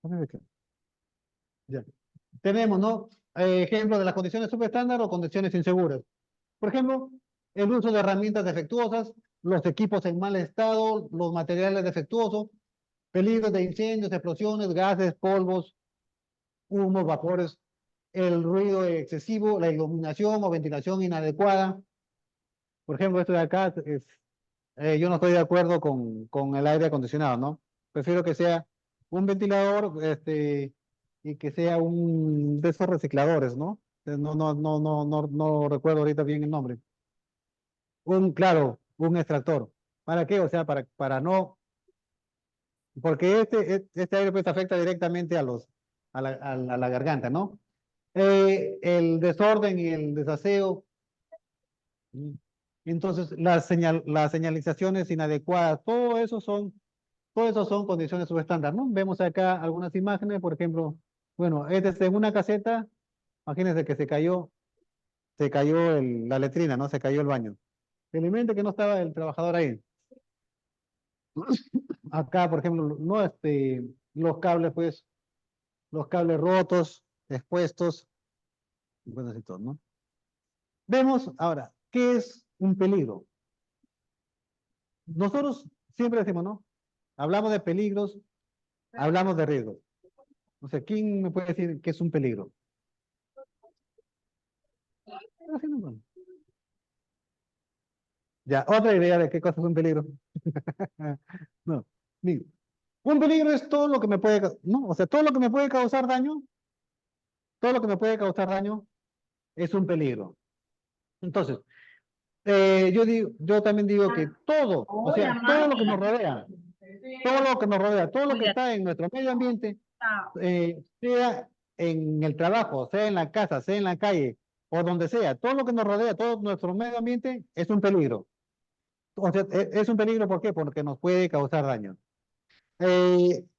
Déjame ver qué- Ya. Tenemos, ¿no? Ejemplo de las condiciones subestándar o condiciones inseguras. Por ejemplo, el uso de herramientas defectuosas, los equipos en mal estado, los materiales defectuosos, peligros de incendios, explosiones, gases, polvos, humos, vapores, el ruido excesivo, la iluminación o ventilación inadecuada. Por ejemplo, esto de acá, yo no estoy de acuerdo con el aire acondicionado, ¿no? Prefiero que sea un ventilador, y que sea un de esos recicladores, ¿no? No recuerdo ahorita bien el nombre. Claro, un extractor. ¿Para qué? O sea, para no, porque este aire pues afecta directamente a la garganta, ¿no? El desorden y el desaseo. mm, Entonces, las señalizaciones inadecuadas, todo eso son condiciones subestándar, ¿no? Vemos acá algunas imágenes, por ejemplo, bueno, esta es en una caseta, imagínense que se cayó la letrina, ¿no? Se cayó el baño. Felizmente que no estaba el trabajador ahí. Acá, por ejemplo, no, los cables, pues, los cables rotos, expuestos, bueno, así todo, ¿no? Vemos ahora, ¿qué es un peligro? Nosotros siempre decimos, ¿no? Hablamos de peligros, hablamos de riesgos. O sea, ¿quién me puede decir qué es un peligro? Así no, bueno. Ya, otra idea de qué cosa es un peligro. No, mire, un peligro es todo lo que me puede, no, o sea, todo lo que me puede causar daño, todo lo que me puede causar daño es un peligro. Entonces, yo también digo que todo, o sea, todo lo que nos rodea, todo lo que nos rodea, todo lo que está en nuestro medio ambiente, sea en el trabajo, sea en la casa, sea en la calle, o donde sea, todo lo que nos rodea, todo nuestro medio ambiente es un peligro. O sea, es un peligro, ¿por qué? Porque nos puede causar daño.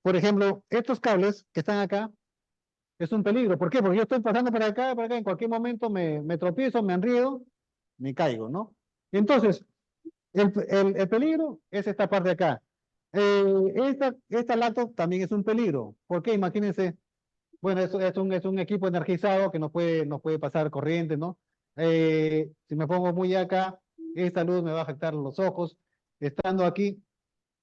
Por ejemplo, estos cables que están acá es un peligro. ¿Por qué? Porque yo estoy pasando por acá, en cualquier momento me tropiezo, me enriedo, me caigo, ¿no? Entonces, el peligro es esta parte de acá. Esta laptop también es un peligro. ¿Por qué? Imagínense, bueno, es un equipo energizado que nos puede pasar corriente, ¿no? Si me pongo muy acá, esta luz me va a afectar los ojos. Estando aquí,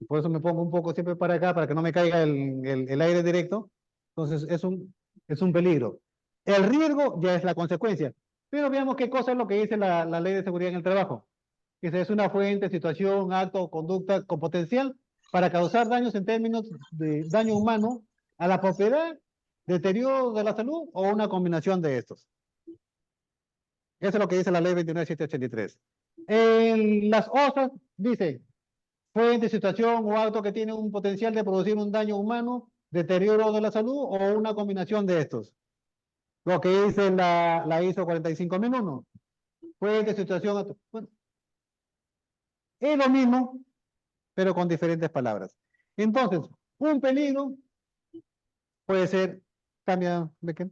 por eso me pongo un poco siempre para acá, para que no me caiga el aire directo. Entonces, es un peligro. El riesgo ya es la consecuencia. Pero veamos qué cosa es lo que dice la Ley de Seguridad en el Trabajo. Dice, es una fuente, situación, acto o conducta con potencial para causar daños en términos de daño humano a la propiedad, deterioro de la salud o una combinación de estos. Eso es lo que dice la Ley 29783. En las OSAS dice, fuente, situación o acto que tiene un potencial de producir un daño humano, deterioro de la salud o una combinación de estos. Lo que dice la ISO 45001. Fuente, situación, acto. Bueno, es lo mismo, pero con diferentes palabras. Entonces, un peligro puede ser, cambia, ¿de qué?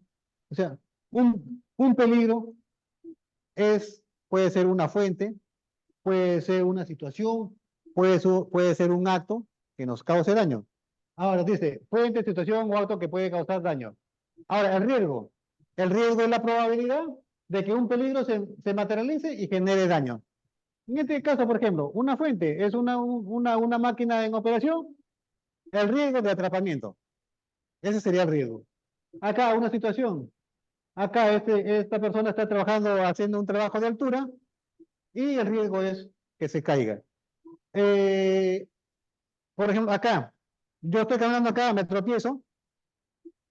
O sea, un peligro puede ser una fuente, puede ser una situación, puede ser un acto que nos cause daño. Ahora dice, fuente, situación o acto que puede causar daño. Ahora, el riesgo es la probabilidad de que un peligro se materialice y genere daño. En este caso, por ejemplo, una fuente es una máquina en operación, el riesgo de atrapamiento. Ese sería el riesgo. Acá, una situación. Acá, esta persona está trabajando, haciendo un trabajo de altura y el riesgo es que se caiga. Eh, por ejemplo, acá, yo estoy caminando acá, me tropiezo.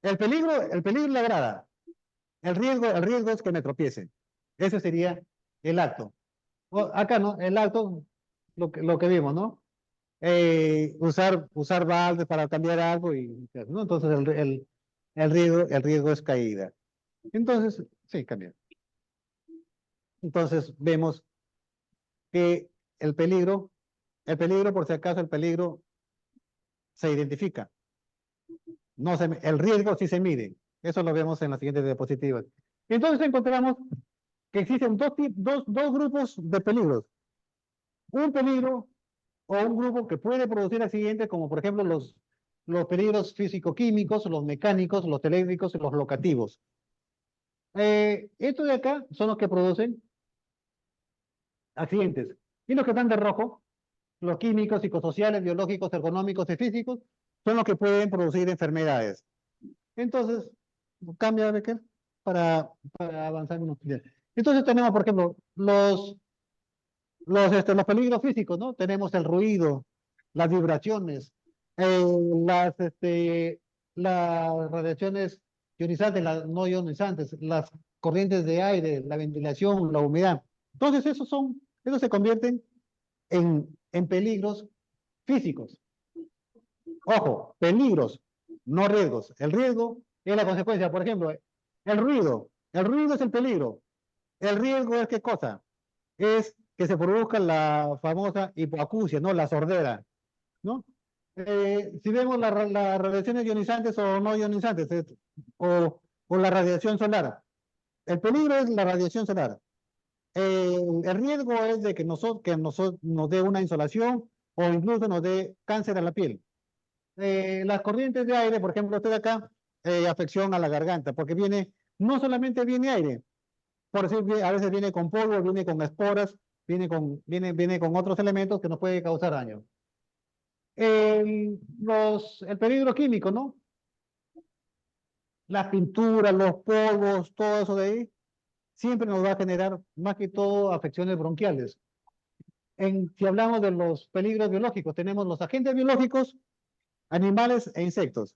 El peligro es la grada. El riesgo es que me tropiece. Ese sería el acto. Acá, ¿no? El acto, lo que vimos, ¿no? Usar baldes para cambiar algo ¿no? Entonces el riesgo es caída. Entonces, sí, cambia. Entonces vemos que el peligro, por si acaso, el peligro se identifica. No el riesgo sí se mide. Eso lo vemos en las siguientes diapositivas. Entonces encontramos que existen dos grupos de peligros. Un peligro o un grupo que puede producir accidentes, como por ejemplo los peligros físico-químicos, los mecánicos, los eléctricos y los locativos. Estos de acá son los que producen accidentes. Y los que están de rojo, los químicos, psicosociales, biológicos, ergonómicos y físicos, son los que pueden producir enfermedades. Entonces, cambia, Becker, para avanzar unos días. Entonces tenemos, por ejemplo, los peligros físicos, ¿no? Tenemos el ruido, las vibraciones, eh, las, las radiaciones ionizantes, las no ionizantes, las corrientes de aire, la ventilación, la humedad. Entonces, esos se convierten en peligros físicos. Ojo, peligros, no riesgos. El riesgo es la consecuencia. Por ejemplo, el ruido. El ruido es el peligro. El riesgo es qué cosa? Es que se produzca la famosa hipoacusia, ¿no? La sordera, ¿no? Si vemos las radiaciones ionizantes o no ionizantes, o la radiación solar, el peligro es la radiación solar. El riesgo es de que nos dé una insolación o incluso nos dé cáncer a la piel. Las corrientes de aire, por ejemplo, usted acá, afección a la garganta, porque no solamente viene aire, por decir, a veces viene con polvo, viene con esporas, viene con otros elementos que nos puede causar daño. El peligro químico, ¿no? Las pinturas, los polvos, todo eso de ahí, siempre nos va a generar más que todo afecciones bronquiales. Si hablamos de los peligros biológicos, tenemos los agentes biológicos, animales e insectos.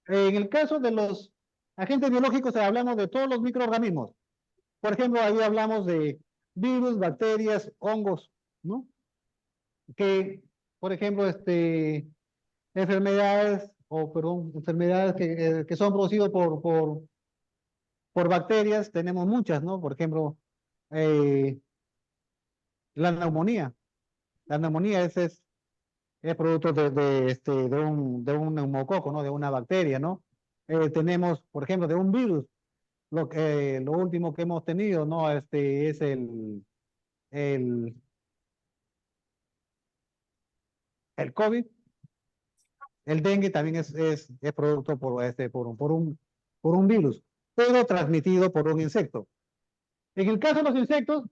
En el caso de los agentes biológicos, hablamos de todos los microorganismos. Por ejemplo, ahí hablamos de virus, bacterias, hongos, ¿no? Que, por ejemplo, enfermedades que son producidas por bacterias, tenemos muchas, ¿no? Por ejemplo, eh, la neumonía. La neumonía es producto de un neumococo, ¿no? De una bacteria, ¿no? Tenemos, por ejemplo, de un virus. Lo último que hemos tenido, ¿no? Es el, el COVID. El dengue también es producto por un virus, pero transmitido por un insecto. En el caso de los insectos,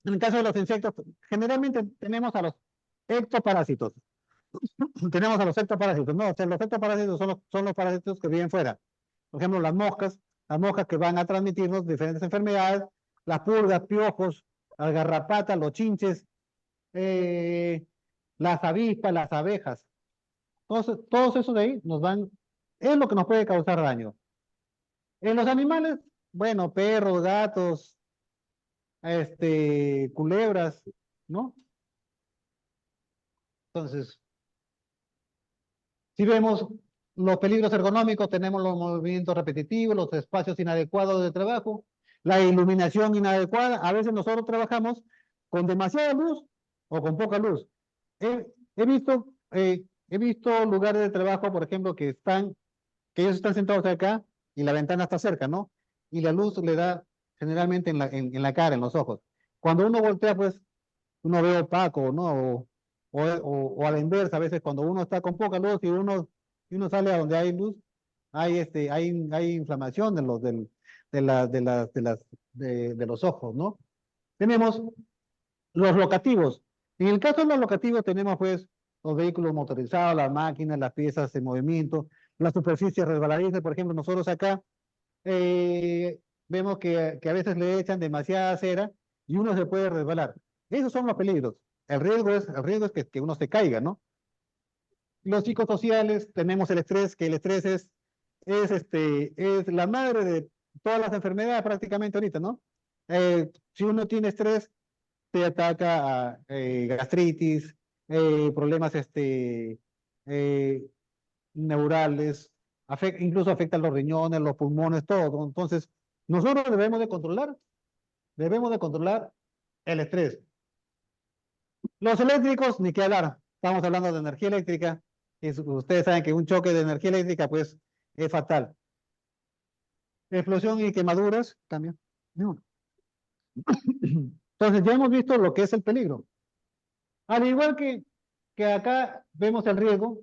en el caso de los insectos, generalmente tenemos a los ectoparásitos. Tenemos a los ectoparásitos. No, o sea, los ectoparásitos son los parásitos que viven fuera. Por ejemplo, las moscas que van a transmitirnos diferentes enfermedades, las pulgas, piojos, las garrapatas, los chinches, eh, las avispas, las abejas. Todos esos de ahí es lo que nos puede causar daño. En los animales, bueno, perros, gatos, culebras, ¿no? Entonces, si vemos los peligros ergonómicos, tenemos los movimientos repetitivos, los espacios inadecuados de trabajo, la iluminación inadecuada. A veces nosotros trabajamos con demasiada luz o con poca luz. He, he visto lugares de trabajo, por ejemplo, que ellos están sentados acá y la ventana está cerca, ¿no? Y la luz le da generalmente en la cara, en los ojos. Cuando uno voltea, pues, uno ve opaco, ¿no? O a la inversa, a veces cuando uno está con poca luz y uno sale a donde hay luz, hay inflamación de los ojos, ¿no? Tenemos los locativos. En el caso de los locativos tenemos pues los vehículos motorizados, las máquinas, las piezas en movimiento, las superficies resbaladizas. Por ejemplo, nosotros acá vemos que a veces le echan demasiada cera y uno se puede resbalar. Esos son los peligros. El riesgo es que uno se caiga, ¿no? Los psicosociales, tenemos el estrés, que el estrés es la madre de todas las enfermedades prácticamente ahorita, ¿no? Si uno tiene estrés, te ataca gastritis, problemas eh, neurales, incluso afecta los riñones, los pulmones, todo. Entonces, nosotros debemos de controlar el estrés. Los eléctricos, ni qué hablar. Estamos hablando de energía eléctrica. Y ustedes saben que un choque de energía eléctrica, pues, es fatal. Explosión y quemaduras también. No. Entonces, ya hemos visto lo que es el peligro. Al igual que acá vemos el riesgo,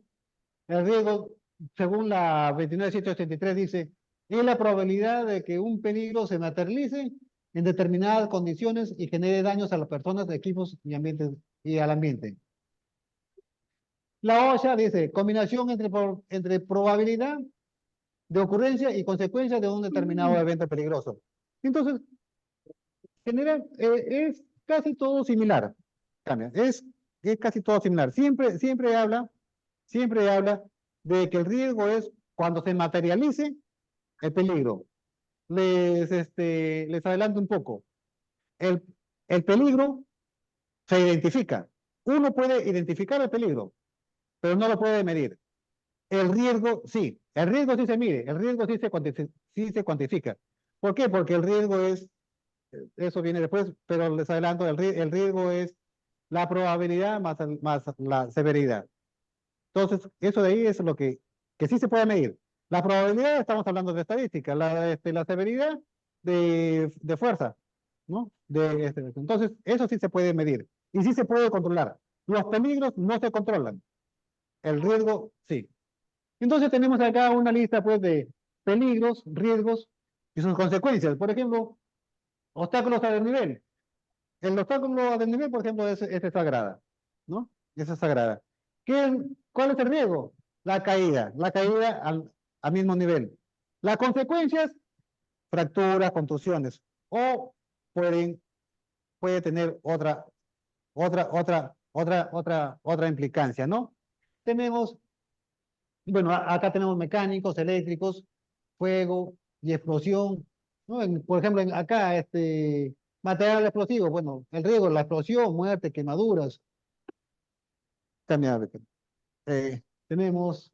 El riesgo, según la 29783, dice, es la probabilidad de que un peligro se materialice en determinadas condiciones y genere daños a las personas, equipos y ambientes y al ambiente. La OSHA dice, combinación entre probabilidad de ocurrencia y consecuencia de un determinado evento peligroso. Entonces, general, es casi todo similar. Es casi todo similar. Siempre habla de que el riesgo es cuando se materialice el peligro. Les adelanto un poco. El, el peligro se identifica. Uno puede identificar el peligro, pero no lo puede medir. El riesgo sí se mide, el riesgo sí se cuantifica. ¿Por qué? Porque el riesgo es, eso viene después, pero les adelanto, el riesgo es la probabilidad más la severidad. Entonces, eso de ahí es lo que sí se puede medir. La probabilidad, estamos hablando de estadística, la severidad de fuerza, ¿no? Entonces, eso sí se puede medir y sí se puede controlar. Los peligros no se controlan, el riesgo sí. Entonces tenemos acá una lista pues de peligros, riesgos y sus consecuencias. Por ejemplo, obstáculos a desnivel. El obstáculo a desnivel, por ejemplo, es sagrada, ¿no? Esa es sagrada. ¿Cuál es el riesgo? La caída al mismo nivel. Las consecuencias, fracturas, contusiones, o puede tener otra implicancia, ¿no? Tenemos, bueno, acá tenemos mecánicos, eléctricos, fuego y explosión, ¿no? Por ejemplo, acá, material explosivo, bueno, el riesgo, la explosión, muerte, quemaduras, también, tenemos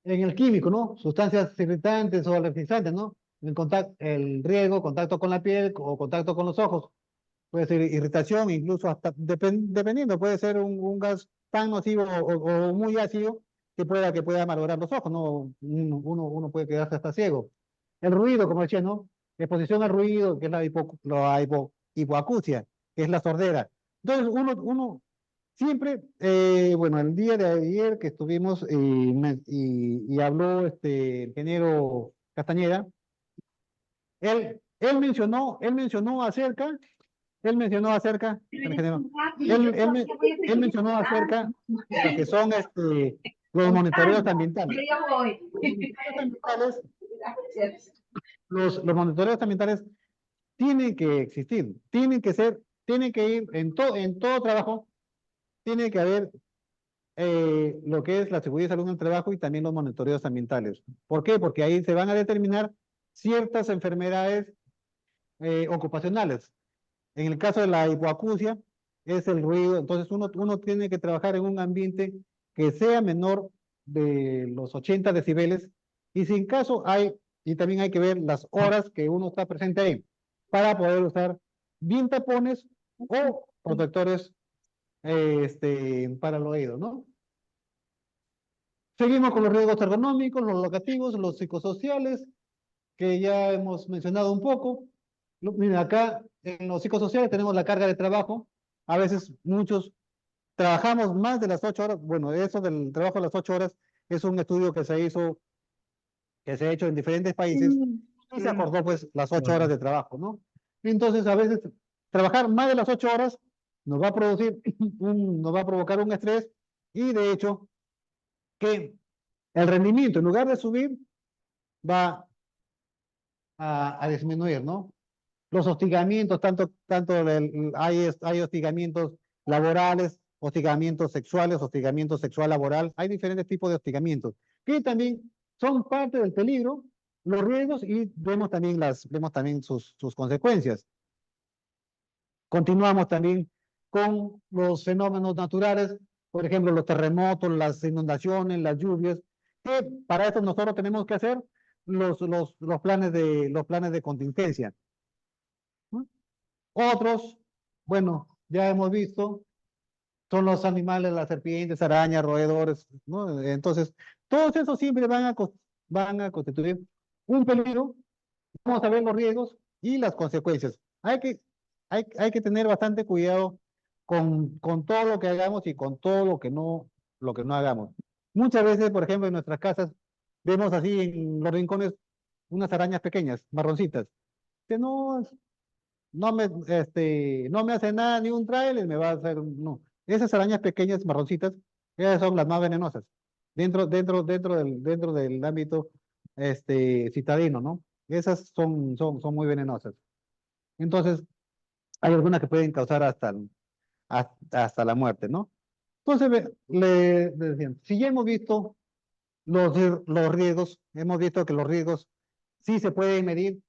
en el químico, ¿no? Sustancias irritantes o alergizantes, ¿no? El riesgo, contacto con la piel o contacto con los ojos, puede ser irritación, incluso hasta, dependiendo, puede ser un gas tan nocivo o muy ácido que pueda malograr los ojos, ¿no? Uno puede quedarse hasta ciego. El ruido, como decía, ¿no? Exposición al ruido, que es hipoacusia, que es la sordera. Entonces, uno siempre, bueno, el día de ayer que estuvimos y habló el ingeniero Castañeda, él mencionó acerca, ingeniero, mencionó acerca de lo que son los monitoreos ambientales. Los monitoreos ambientales tienen que existir, tienen que ir en todo trabajo, tiene que haber lo que es la seguridad y salud en el trabajo y también los monitoreos ambientales. ¿Por qué? Porque ahí se van a determinar ciertas enfermedades ocupacionales. En el caso de la hipoacusia, es el ruido. Entonces, uno tiene que trabajar en un ambiente que sea menor de los 80 decibeles. Y si en caso y también hay que ver las horas que uno está presente ahí, para poder usar bien tapones o protectores para el oído, ¿no? Seguimos con los riesgos ergonómicos, los locativos, los psicosociales, que ya hemos mencionado un poco. Mira, acá en los psicosociales tenemos la carga de trabajo. A veces muchos trabajamos más de las 8 horas. Bueno, eso del trabajo de las 8 horas es un estudio que se ha hecho en diferentes países y se acordó pues las 8 horas de trabajo, ¿no? Entonces a veces trabajar más de las 8 horas nos va a producir, nos va a provocar un estrés y de hecho que el rendimiento en lugar de subir va a disminuir, ¿no? Los hostigamientos, hay hostigamientos laborales, hostigamientos sexuales, hostigamiento sexual laboral, hay diferentes tipos de hostigamientos que también son parte del peligro, los riesgos y vemos también sus consecuencias. Continuamos también con los fenómenos naturales, por ejemplo, los terremotos, las inundaciones, las lluvias, que para eso nosotros tenemos que hacer los planes de contingencia, ¿no? Otros, bueno, ya hemos visto, son los animales, las serpientes, arañas, roedores, ¿no? Entonces, todos esos siempre van a constituir un peligro. Vamos a ver los riesgos y las consecuencias. Hay que tener bastante cuidado con todo lo que hagamos y con todo lo que no hagamos. Muchas veces, por ejemplo, en nuestras casas, vemos así en los rincones unas arañas pequeñas, marroncitas, que no me hace nada ni un tráiler, me va a hacer, no. Esas arañas pequeñas, marroncitas, esas son las más venenosas, dentro del ámbito, citadino, ¿no? Esas son muy venenosas. Entonces, hay algunas que pueden causar hasta la muerte, ¿no? Entonces, le decían, si ya hemos visto los riesgos, hemos visto que los riesgos sí se pueden medir,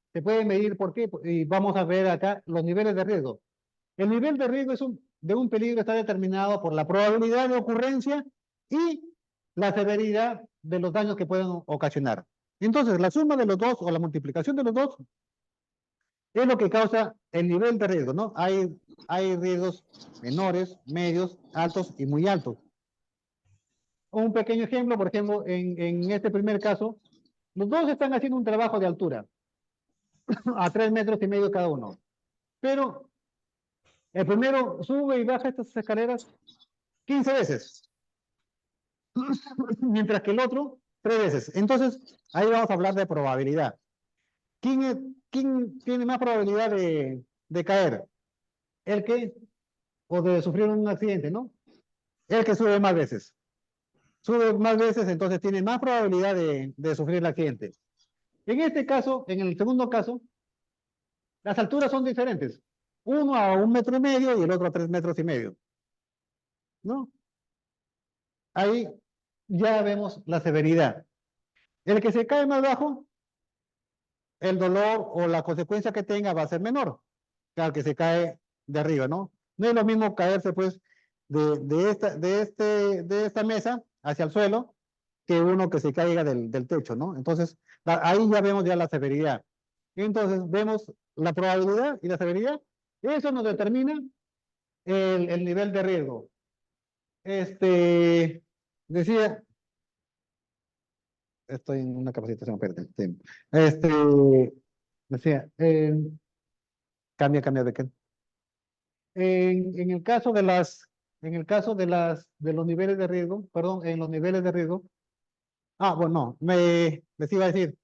¿por qué? Y vamos a ver acá los niveles de riesgo. El nivel de riesgo de un peligro está determinado por la probabilidad de ocurrencia y la severidad de los daños que pueden ocasionar. Entonces, la suma de los dos o la multiplicación de los dos es lo que causa el nivel de riesgo, ¿no? Hay riesgos menores, medios, altos y muy altos. Un pequeño ejemplo, por ejemplo, en este primer caso, los dos están haciendo un trabajo de altura, a 3,5 metros cada uno. Pero el primero sube y baja estas escaleras 15 veces, mientras que el otro 3 veces. Entonces, ahí vamos a hablar de probabilidad. ¿Quién tiene más probabilidad de caer? El que, o de sufrir un accidente, ¿no? El que sube más veces. Sube más veces, entonces tiene más probabilidad de sufrir el accidente. En este caso, en el segundo caso, las alturas son diferentes. Uno a 1,5 metros y el otro a 3,5 metros, ¿no? Ahí ya vemos la severidad. El que se cae más bajo, el dolor o la consecuencia que tenga va a ser menor que al que se cae de arriba, ¿no? No es lo mismo caerse, pues, de esta mesa hacia el suelo que uno que se caiga del techo, ¿no? Entonces, ahí ya vemos ya la severidad. Entonces, vemos la probabilidad y la severidad. Eso nos determina el nivel de riesgo. Decía, estoy en una capacitación, espérate. Sí. Decía, cambia de qué. En el caso de los niveles de riesgo, perdón, en los niveles de riesgo, bueno, les iba a decir,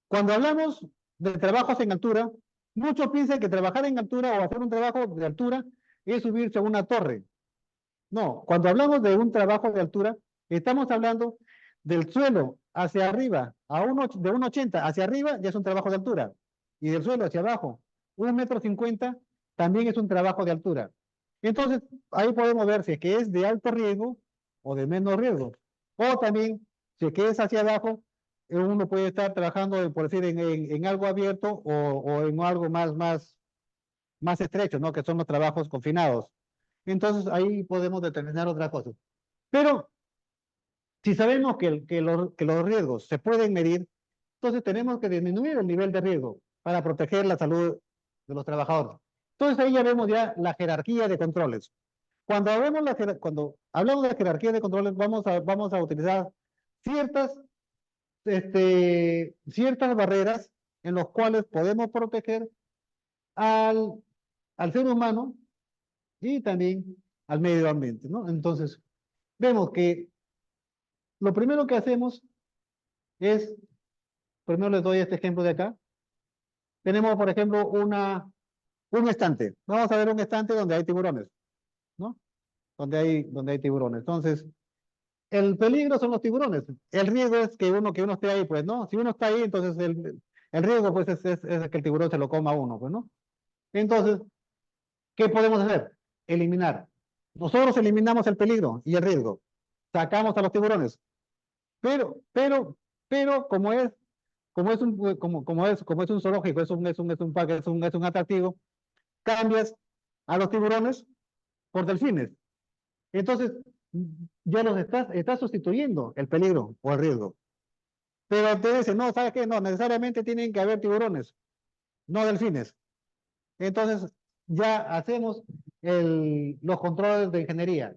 cuando hablamos de trabajos en altura, muchos piensan que trabajar en altura o hacer un trabajo de altura es subirse a una torre. No, cuando hablamos de un trabajo de altura, estamos hablando del suelo hacia arriba, de 1,80 hacia arriba ya es un trabajo de altura. Y del suelo hacia abajo, 1,50 m también es un trabajo de altura. Entonces, ahí podemos ver si es que es de alto riesgo o de menos riesgo. O también, si es que es hacia abajo, uno puede estar trabajando, por decir, en algo abierto o en algo más estrecho, ¿no? Que son los trabajos confinados. Entonces ahí podemos determinar otra cosa. Pero si sabemos que los riesgos se pueden medir, entonces tenemos que disminuir el nivel de riesgo para proteger la salud de los trabajadores. Entonces ahí ya vemos ya la jerarquía de controles. Cuando hablamos de jerarquía de controles, vamos a utilizar ciertas, ciertas barreras en las cuales podemos proteger al, al ser humano y también al medio ambiente, ¿no? Entonces, vemos que lo primero que hacemos es, primero les doy este ejemplo de acá. Tenemos, por ejemplo, un estante. Vamos a ver un estante donde hay tiburones, ¿no? Donde hay tiburones. Entonces, el peligro son los tiburones. El riesgo es que uno esté ahí, pues, ¿no? Si uno está ahí, entonces el riesgo, pues, es que el tiburón se lo coma a uno, pues, ¿no? Entonces, ¿qué podemos hacer? Eliminar. Nosotros eliminamos el peligro y el riesgo. Sacamos a los tiburones. Pero, pero, pero como es un zoológico, es un parque, es un atractivo, cambias a los tiburones por delfines. Entonces, ya estás sustituyendo el peligro o el riesgo. Pero te dicen, no, ¿sabes qué? No, necesariamente tienen que haber tiburones, no delfines. Entonces, ya hacemos los controles de ingeniería.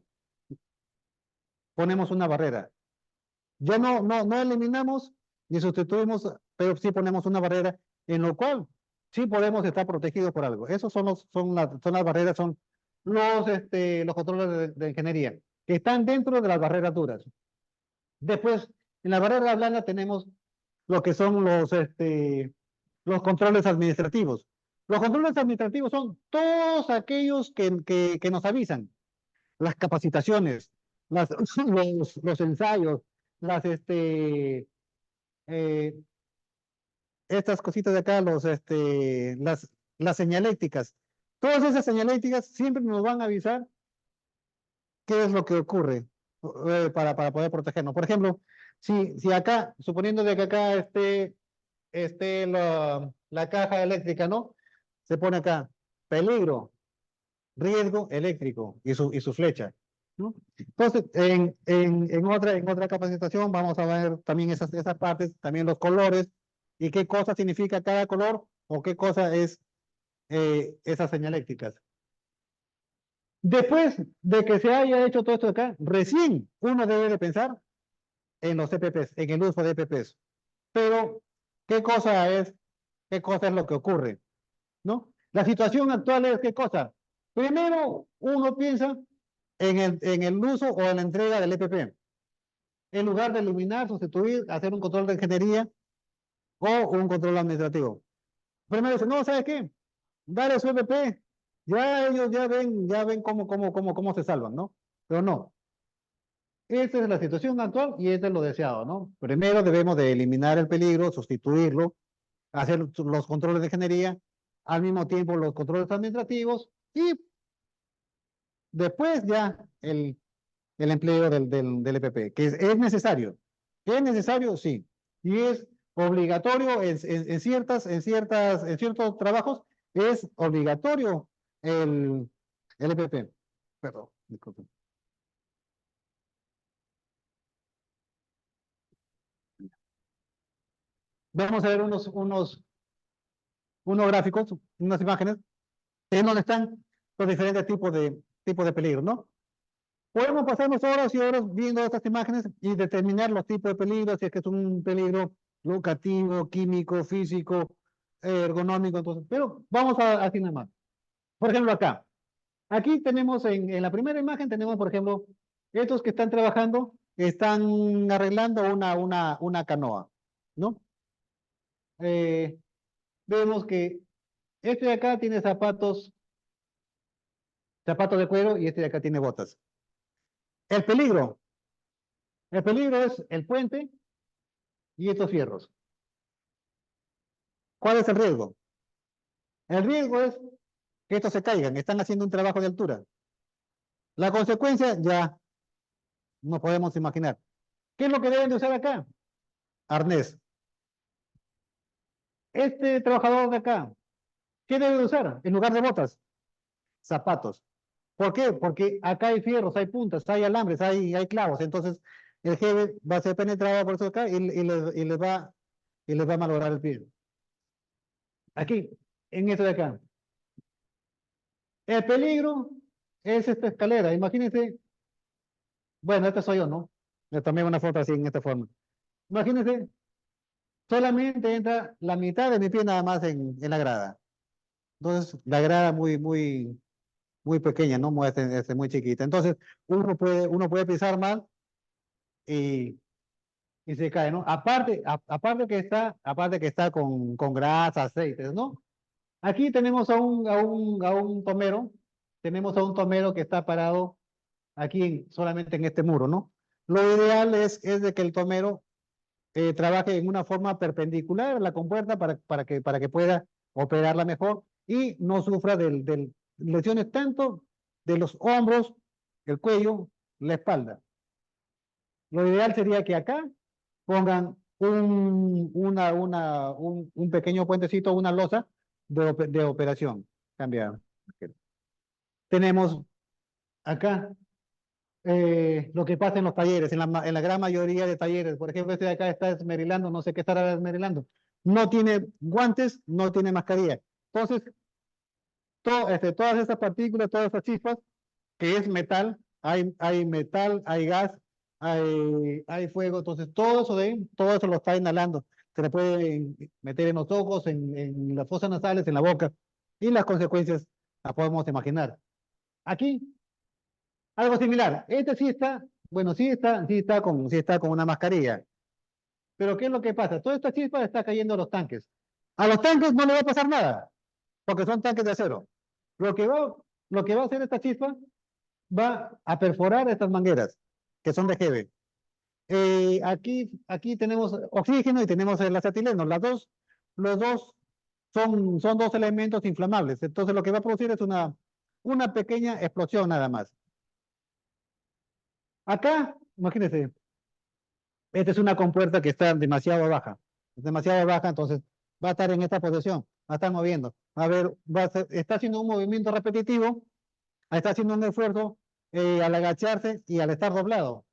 Ponemos una barrera. Ya no eliminamos ni sustituimos, pero sí ponemos una barrera en lo cual sí podemos estar protegidos por algo. Esos son las barreras, son los controles de ingeniería que están dentro de las barreras duras. Después, en la barrera blanda tenemos lo que son los controles administrativos. Los controles administrativos son todos aquellos que nos avisan. Las capacitaciones, los ensayos, las, eh, estas cositas de acá, las señalécticas. Todas esas señalécticas siempre nos van a avisar qué es lo que ocurre para poder protegernos. Por ejemplo, si acá, suponiendo de que acá esté la caja eléctrica, ¿no? Se pone acá, peligro, riesgo eléctrico y su flecha, ¿no? Entonces, en otra capacitación vamos a ver también esas partes, también los colores y qué cosa significa cada color o qué cosa es esas señalécticas. Después de que se haya hecho todo esto de acá, recién uno debe de pensar en los EPPs, en el uso de EPPs. Pero, qué cosa es lo que ocurre? ¿No? La situación actual es qué cosa. Primero, uno piensa en el uso o en la entrega del EPP. En lugar de eliminar, sustituir, hacer un control de ingeniería o un control administrativo. Primero dice, no, ¿sabes qué? Dale su EPP. Ya ellos ya ven cómo se salvan, ¿no? Pero no. Esta es la situación actual y este es lo deseado, ¿no? Primero debemos de eliminar el peligro, sustituirlo, hacer los controles de ingeniería, al mismo tiempo los controles administrativos y después ya el empleo del EPP, que es necesario. ¿Es necesario? Sí. Y es obligatorio en ciertos trabajos, es obligatorio el EPP. Perdón, disculpen. Vamos a ver unos gráficos, unas imágenes, en donde están los diferentes tipos de peligro, ¿no? Podemos pasarnos horas y horas viendo estas imágenes y determinar los tipos de peligros, si es que es un peligro locativo, químico, físico, ergonómico, entonces, pero vamos a así nada más. Por ejemplo, acá. Aquí tenemos en la primera imagen, tenemos, por ejemplo, estos que están trabajando, están arreglando una canoa, ¿no? Eh, Vemos que este de acá tiene zapatos de cuero y este de acá tiene botas. El peligro, el peligro es el puente y estos fierros. ¿Cuál es el riesgo? El riesgo es que estos se caigan, están haciendo un trabajo de altura. La consecuencia ya no podemos imaginar. ¿Qué es lo que deben de usar acá? Arnés. Este trabajador de acá, ¿qué debe de usar? En lugar de botas, zapatos. ¿Por qué? Porque acá hay fierros, hay puntas, hay alambres, hay clavos. Entonces, el jefe va a ser penetrado por eso acá y les va a malograr el pie. Aquí, en esto de acá. El peligro es esta escalera. Imagínense, bueno, este soy yo, ¿no? Le tomé una foto así en esta forma. Imagínense, solamente entra la mitad de mi pie nada más en la grada. Entonces, la grada muy pequeña, ¿no? Muy chiquita. Entonces, uno puede pisar mal y, y se cae, ¿no? Aparte que está con grasa, aceites, ¿no? Aquí tenemos a un tomero, tenemos a un tomero que está parado aquí solamente en este muro, ¿no? Lo ideal es de que el tomero trabaje en una forma perpendicular a la compuerta para que pueda operarla mejor y no sufra lesiones tanto de los hombros, el cuello, la espalda. Lo ideal sería que acá pongan un pequeño puentecito, una losa de operación. Cambiar. Tenemos acá lo que pasa en los talleres, en la gran mayoría de talleres. Por ejemplo, este de acá está esmerilando, no sé qué estará esmerilando. No tiene guantes, no tiene mascarilla. Entonces, todas esas partículas, todas esas chispas, que es metal, hay metal, hay gas, hay fuego, entonces todo eso lo está inhalando. Se le puede meter en los ojos, en las fosas nasales, en la boca, y las consecuencias las podemos imaginar. Aquí, algo similar. Este sí está Bueno, sí está con una mascarilla. Pero ¿qué es lo que pasa? Toda esta chispa está cayendo a los tanques. A los tanques no le va a pasar nada, porque son tanques de acero. Lo que va, lo que va a hacer esta chispa va a perforar estas mangueras, que son de GB. Aquí tenemos oxígeno y tenemos el acetileno. Los dos son dos elementos inflamables. Entonces lo que va a producir es una pequeña explosión nada más. Acá, imagínense, esta es una compuerta que está demasiado baja. Es demasiado baja, entonces va a estar en esta posición, va a estar moviendo. A ver, está haciendo un movimiento repetitivo, está haciendo un esfuerzo al agacharse y al estar doblado.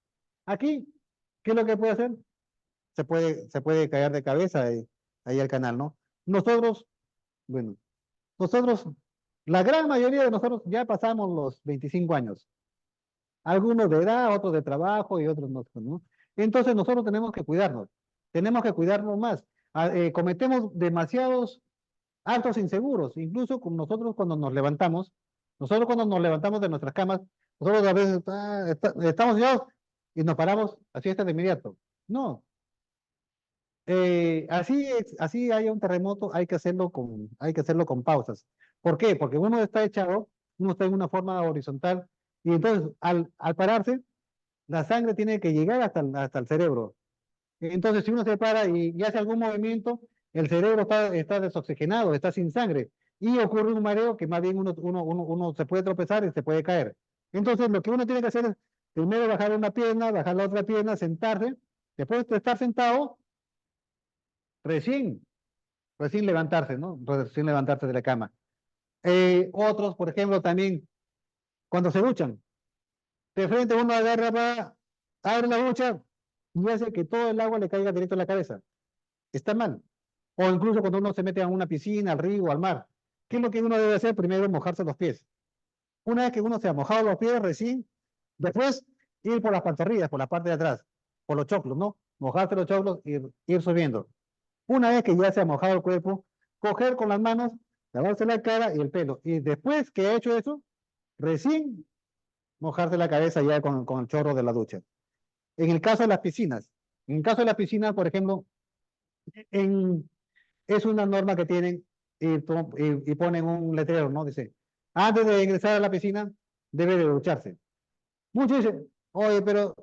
Aquí, ¿qué es lo que puede hacer? Se puede caer de cabeza ahí al canal, ¿no? Nosotros, bueno, nosotros, la gran mayoría de nosotros ya pasamos los 25 años. Algunos de edad, otros de trabajo y otros no, ¿no? Entonces nosotros tenemos que cuidarnos más. Cometemos demasiados actos inseguros, incluso con nosotros cuando nos levantamos de nuestras camas, nosotros a veces estamos ya y nos paramos así hasta de inmediato. No, así haya un terremoto, hay que hacerlo con pausas. ¿Por qué? Porque uno está echado, uno está en una forma horizontal y entonces al pararse, la sangre tiene que llegar hasta el cerebro. Entonces, si uno se para y hace algún movimiento, el cerebro está desoxigenado, está sin sangre y ocurre un mareo que más bien uno se puede tropezar y se puede caer. Entonces, lo que uno tiene que hacer es primero bajar una pierna, bajar la otra pierna, sentarse. Después de estar sentado, recién, recién levantarse, ¿no? Recién levantarse de la cama. Otros, por ejemplo, también cuando se duchan, de frente uno abre la ducha y hace que todo el agua le caiga directo a la cabeza. Está mal. O incluso cuando uno se mete a una piscina, al río o al mar. ¿Qué es lo que uno debe hacer? Primero mojarse los pies. Una vez que uno se ha mojado los pies recién, después ir por las pantorrillas, por la parte de atrás, por los choclos, ¿no? Mojarse los choclos y ir subiendo. Una vez que ya se ha mojado el cuerpo, coger con las manos, lavarse la cara y el pelo. Y después que ha hecho eso, recién mojarse la cabeza ya con el chorro de la ducha. En el caso de las piscinas, en el caso de las piscinas, por ejemplo, en, es una norma que tienen y ponen un letrero, ¿no? Dice, antes de ingresar a la piscina, debe de ducharse. Muchos dicen, oye, pero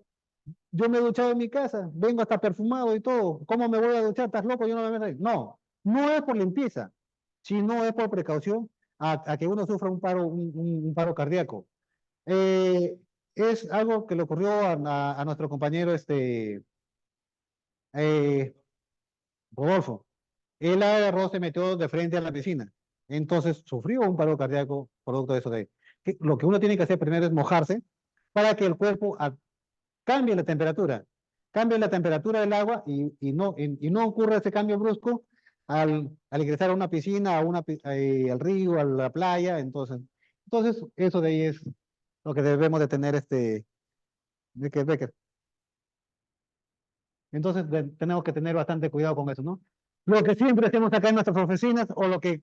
yo me he duchado en mi casa, vengo hasta perfumado y todo, ¿cómo me voy a duchar? ¿Estás loco? Yo no me voy a meter. No, no es por limpieza, sino es por precaución a que uno sufra un paro cardíaco. Eh, es algo que le ocurrió a nuestro compañero eh, Rodolfo. Él agarró, se metió de frente a la piscina. Entonces sufrió un paro cardíaco producto de eso lo que uno tiene que hacer primero es mojarse para que el cuerpo cambie la temperatura. Cambie la temperatura del agua y no ocurra ese cambio brusco al ingresar a una piscina, al río, a la playa. Entonces, eso de ahí es lo que debemos de tener Becker. Entonces tenemos que tener bastante cuidado con eso, ¿no? Lo que siempre hacemos acá en nuestras oficinas o lo que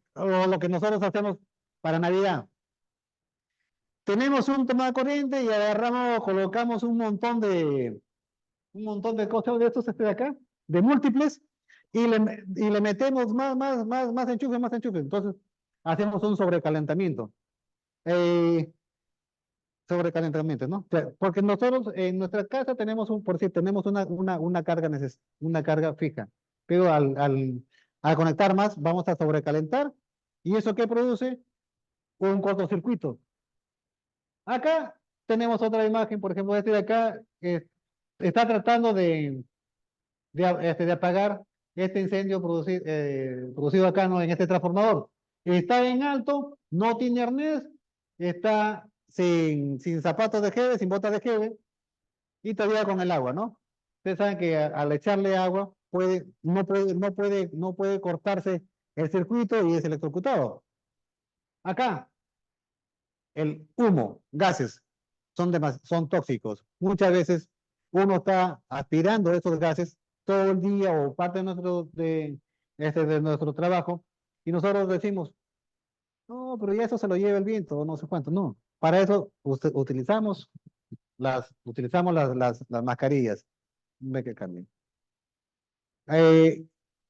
nosotros hacemos para Navidad. Tenemos un toma de corriente y colocamos un montón de cosas de estos de acá, de múltiples, y le metemos más enchufe, más enchufe. Entonces, hacemos un eh, sobrecalentamiento, ¿no? O sea, porque nosotros en nuestra casa por si tenemos una carga fija, pero al conectar más, vamos a sobrecalentar, ¿y eso qué produce? Un cortocircuito. Acá tenemos otra imagen, por ejemplo, de acá, está tratando de apagar este incendio producido acá, ¿no? En este transformador. Está en alto, no tiene arnés, está sin zapatos de jeve, sin botas de jeve, y todavía con el agua, ¿no? Ustedes saben que al echarle agua no puede cortarse el circuito y es electrocutado. Acá, el humo, gases, son tóxicos. Muchas veces uno está aspirando esos gases todo el día o parte de nuestro trabajo y nosotros decimos, no, pero ya eso se lo lleva el viento o no sé cuánto. No, para eso utilizamos utilizamos las mascarillas. Ve que cambien. Eh,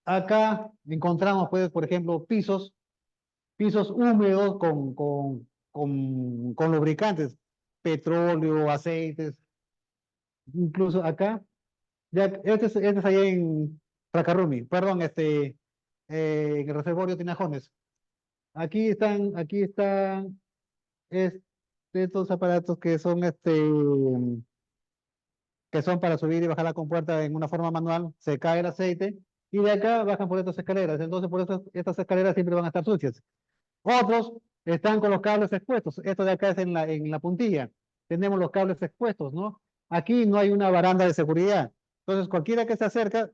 Acá encontramos, pues, por ejemplo, pisos húmedos con lubricantes, petróleo, aceites, incluso acá, ya, este es allá en Racarrumi, perdón, en el reservorio Tinajones. Aquí están es- estos aparatos que son para subir y bajar la compuerta en una forma manual, se cae el aceite y de acá bajan por estas escaleras. Entonces, por eso estas escaleras siempre van a estar sucias. Otros están con los cables expuestos. Esto de acá es en la puntilla. Tenemos los cables expuestos, ¿no? Aquí no hay una baranda de seguridad. Entonces, cualquiera que se acerca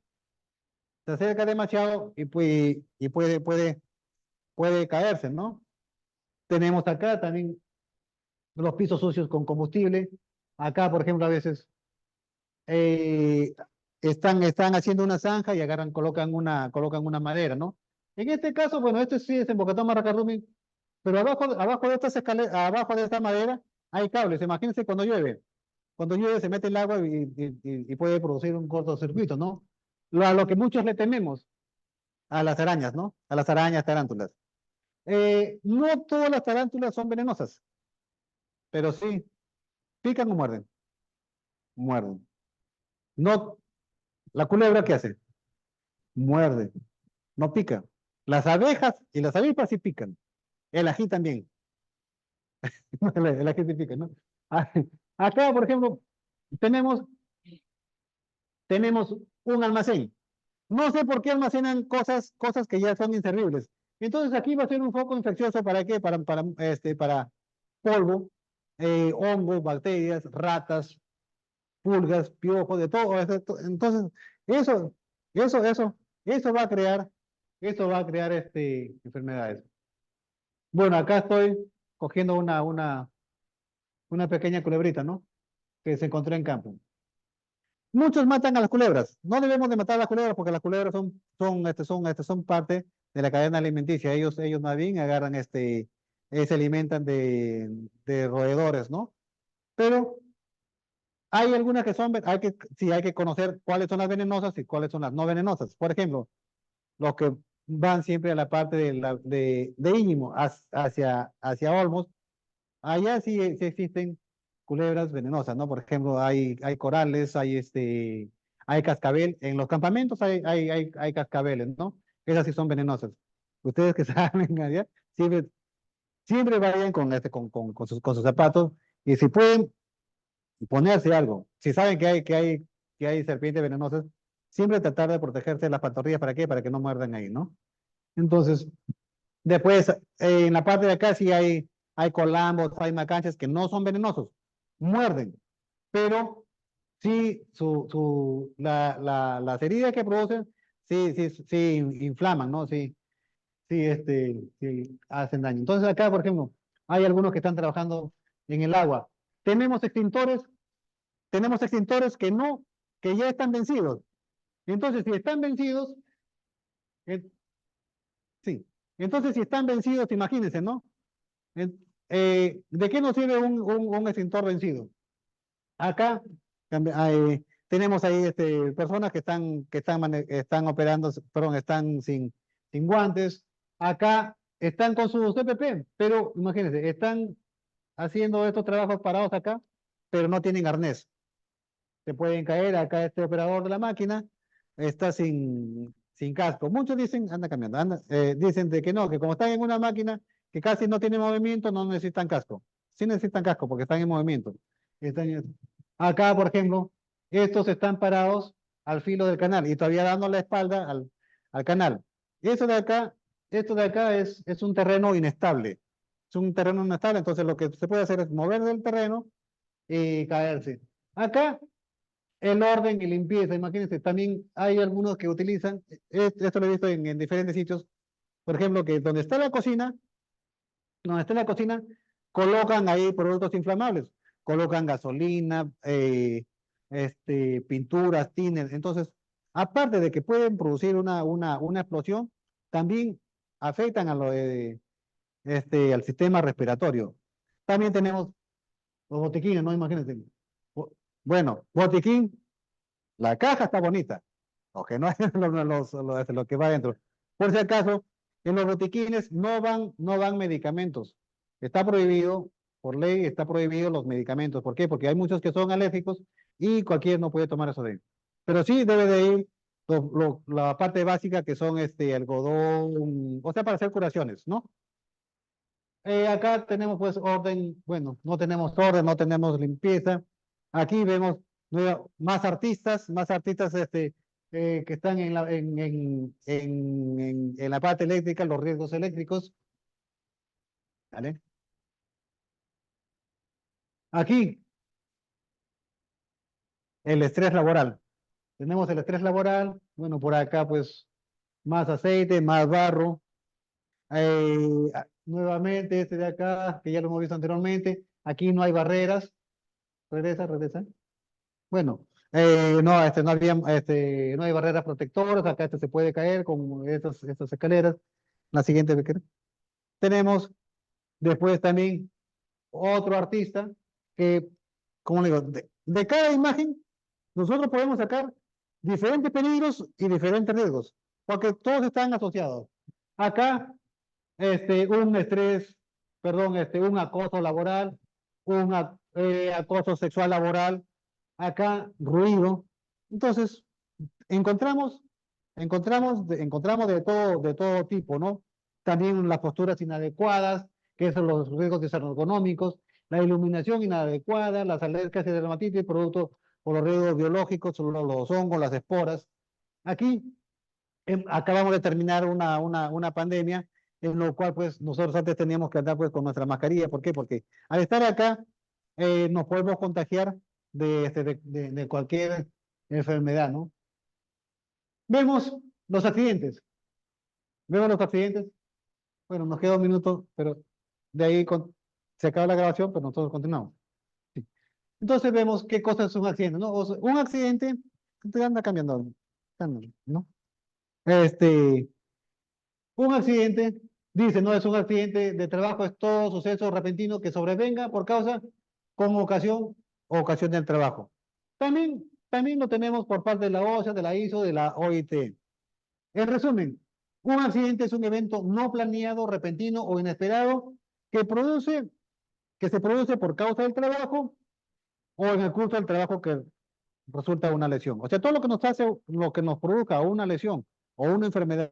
demasiado puede caerse, ¿no? Tenemos acá también los pisos sucios con combustible. Acá, por ejemplo, a veces eh, están haciendo una zanja y colocan una madera, ¿no? En este caso, bueno, este sí es en Bocatón Maracarrumi, pero abajo de esta madera hay cables. Imagínense cuando llueve. Cuando llueve se mete el agua y puede producir un cortocircuito, ¿no? A lo que muchos le tememos, a las arañas, ¿no? A las arañas, tarántulas. No todas las tarántulas son venenosas, pero sí, pican o muerden. Muerden. No, la culebra, ¿qué hace? Muerde, no pica. Las abejas y las avispas sí pican. El ají también. El ají sí pica, ¿no? Ah, acá, por ejemplo, tenemos, tenemos un almacén. No sé por qué almacenan cosas que ya son inservibles. Entonces aquí va a ser un foco infeccioso. ¿Para qué? Para polvo, hongos, bacterias, ratas, pulgas, piojos, de todo. Entonces, eso, eso, eso, eso va a crear, eso va a crear enfermedades. Bueno, acá estoy cogiendo una pequeña culebrita, ¿no? Que se encontró en campo. Muchos matan a las culebras. No debemos de matar a las culebras porque las culebras son parte de la cadena alimenticia. Ellos más bien agarran se alimentan de roedores, ¿no? Pero hay algunas que sí, hay que conocer cuáles son las venenosas y cuáles son las no venenosas. Por ejemplo, los que van siempre a la parte de Íñimo hacia Olmos, allá sí existen culebras venenosas, ¿no? Por ejemplo, hay corales, hay cascabel. En los campamentos hay cascabeles, ¿no? Esas sí son venenosas. Ustedes que saben allá, siempre, siempre vayan con sus zapatos y si pueden ponerse algo. Si saben que hay serpientes venenosas, siempre tratar de protegerse de las pantorrillas. ¿Para qué? Para que no muerdan ahí, ¿no? Entonces, después, en la parte de acá sí hay colambos, hay macanches que no son venenosos, muerden, pero sí las heridas que producen, sí inflaman, ¿no? Sí hacen daño. Entonces acá, por ejemplo, hay algunos que están trabajando en el agua. Tenemos extintores, tenemos extintores que ya están vencidos. Entonces, si están vencidos, eh, sí. Entonces, si están vencidos, imagínense, ¿no? ¿De qué nos sirve un extintor vencido? Acá tenemos ahí personas que están operando, perdón, están sin guantes. Acá están con sus CPP, pero imagínense, están haciendo estos trabajos parados acá, pero no tienen arnés. Se pueden caer. Acá este operador de la máquina está sin casco. Muchos dicen, anda cambiando, dicen de que no, que como están en una máquina que casi no tiene movimiento, no necesitan casco. Sí necesitan casco porque están en movimiento. Acá, por ejemplo, estos están parados al filo del canal y todavía dando la espalda al canal. Eso de acá, esto de acá es un terreno inestable. Es un terreno inestable, entonces lo que se puede hacer es mover del terreno y caerse. Acá el orden y limpieza, imagínense, también hay algunos que utilizan, esto lo he visto en diferentes sitios, por ejemplo, que donde está la cocina, colocan ahí productos inflamables, colocan gasolina, pinturas, tines. Entonces, aparte de que pueden producir una explosión, también afectan al sistema respiratorio. También tenemos los botiquines, ¿no? Imagínense, Bueno, botiquín, la caja está bonita, aunque no es lo que va adentro. Por si acaso, en los botiquines no van medicamentos. Está prohibido, por ley está prohibido los medicamentos. ¿Por qué? Porque hay muchos que son alérgicos y cualquiera no puede tomar eso de ahí. Pero sí debe de ir la parte básica que son algodón, o sea, para hacer curaciones, ¿no? Acá tenemos pues orden, bueno, no tenemos orden, no tenemos limpieza. Aquí vemos más artistas que están en la parte eléctrica, los riesgos eléctricos. ¿Vale? Aquí, el estrés laboral. Tenemos el estrés laboral, bueno, por acá pues más aceite, más barro. Nuevamente este de acá, que ya lo hemos visto anteriormente, aquí no hay barreras. Regresa. Bueno, no, no hay barreras protectoras, acá se puede caer con estas escaleras. La siguiente, Becker. Tenemos después también otro artista que, como le digo, de cada imagen nosotros podemos sacar diferentes peligros y diferentes riesgos, porque todos están asociados. Acá, un estrés, perdón, un acoso laboral, acoso sexual laboral, acá ruido. Entonces, encontramos, encontramos de todo tipo, ¿no? También las posturas inadecuadas, que son los riesgos ergonómicos, la iluminación inadecuada, las alergias y dermatitis, producto por los riesgos biológicos, los hongos, las esporas. Aquí acabamos de terminar una pandemia en lo cual pues nosotros antes teníamos que andar pues con nuestra mascarilla. ¿Por qué? Porque al estar acá nos podemos contagiar de cualquier enfermedad, ¿no? Vemos los accidentes. Vemos los accidentes. Bueno, nos queda un minuto, pero de ahí se acaba la grabación, pero nosotros continuamos. Sí. Entonces vemos qué cosa es un accidente, ¿no? O sea, un accidente te anda cambiando, ¿no? Este, un accidente, dice, no es un accidente de trabajo, es todo suceso repentino que sobrevenga por causa, con ocasión del trabajo. También lo tenemos por parte de la OSHA, de la ISO, de la OIT. En resumen, un accidente es un evento no planeado, repentino o inesperado que se produce por causa del trabajo o en el curso del trabajo que resulta una lesión. O sea, todo lo que nos hace, lo que nos provoca una lesión o una enfermedad